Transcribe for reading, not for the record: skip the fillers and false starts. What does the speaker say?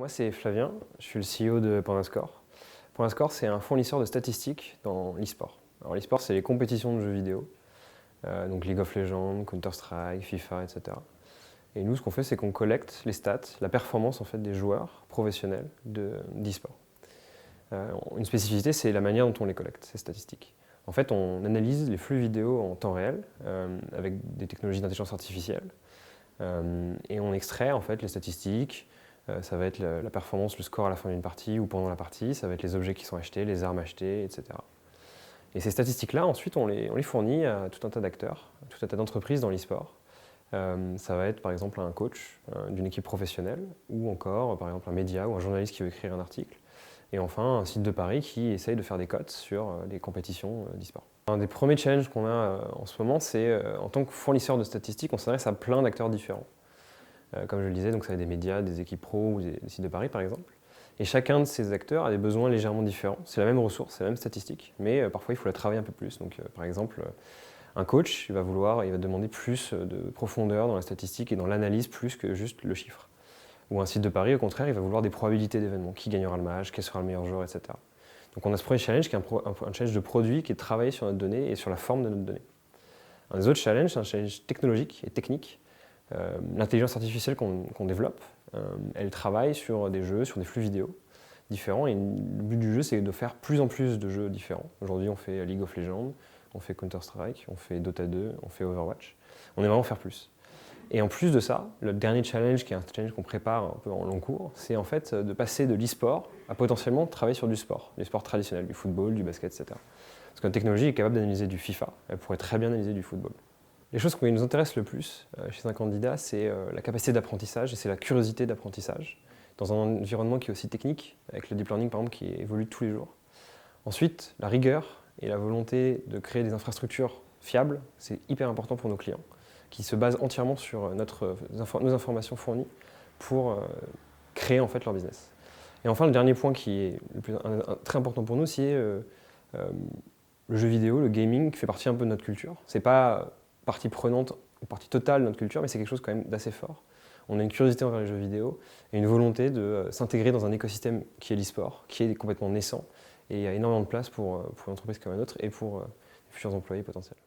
Moi, c'est Flavien, je suis le CEO de PointScore. PointScore, c'est un fournisseur de statistiques dans l'e-sport. Alors l'e-sport, c'est les compétitions de jeux vidéo, donc League of Legends, Counter-Strike, FIFA, etc. Et nous, ce qu'on fait, c'est qu'on collecte les stats, la performance en fait, des joueurs professionnels d'e-sport. Une spécificité, c'est la manière dont on les collecte, ces statistiques. En fait, on analyse les flux vidéo en temps réel, avec des technologies d'intelligence artificielle, et on extrait en fait, les statistiques. Ça va être la performance, le score à la fin d'une partie ou pendant la partie, ça va être les objets qui sont achetés, les armes achetées, etc. Et ces statistiques-là, ensuite, on les fournit à tout un tas d'acteurs, tout un tas d'entreprises dans l'e-sport. Ça va être par exemple un coach d'une équipe professionnelle ou encore par exemple un média ou un journaliste qui veut écrire un article. Et enfin un site de Paris qui essaye de faire des cotes sur les compétitions d'e-sport. Un des premiers challenges qu'on a en ce moment, c'est en tant que fournisseur de statistiques, on s'adresse à plein d'acteurs différents. Comme je le disais, donc ça va être des médias, des équipes pro ou des sites de Paris par exemple. Et chacun de ces acteurs a des besoins légèrement différents. C'est la même ressource, c'est la même statistique, mais parfois il faut la travailler un peu plus. Donc par exemple, un coach il va demander plus de profondeur dans la statistique et dans l'analyse plus que juste le chiffre. Ou un site de Paris, au contraire, il va vouloir des probabilités d'événements. Qui gagnera le match, quel sera le meilleur joueur, etc. Donc on a ce premier challenge qui est un challenge de produit qui est de travailler sur notre donnée et sur la forme de notre donnée. Un des autres challenges, c'est un challenge technologique et technique. L'intelligence artificielle qu'on développe, elle travaille sur des jeux, sur des flux vidéo différents. Et le but du jeu, c'est de faire plus en plus de jeux différents. Aujourd'hui, on fait League of Legends, on fait Counter-Strike, on fait Dota 2, on fait Overwatch. On aimerait en faire plus. Et en plus de ça, le dernier challenge, qui est un challenge qu'on prépare un peu en long cours, c'est en fait de passer de l'e-sport à potentiellement travailler sur du sport traditionnel, du football, du basket, etc. Parce que la technologie est capable d'analyser du FIFA, elle pourrait très bien analyser du football. Les choses qui nous intéressent le plus chez un candidat, c'est la capacité d'apprentissage et c'est la curiosité d'apprentissage dans un environnement qui est aussi technique, avec le deep learning par exemple qui évolue tous les jours. Ensuite, la rigueur et la volonté de créer des infrastructures fiables, c'est hyper important pour nos clients, qui se basent entièrement sur nos informations fournies pour créer en fait leur business. Et enfin, le dernier point qui est très important pour nous, c'est le jeu vidéo, le gaming, qui fait partie un peu de notre culture. C'est pas partie prenante, partie totale de notre culture, mais c'est quelque chose quand même d'assez fort. On a une curiosité envers les jeux vidéo et une volonté de s'intégrer dans un écosystème qui est l'e-sport, qui est complètement naissant. Et il y a énormément de place pour une entreprise comme la nôtre et pour les futurs employés potentiels.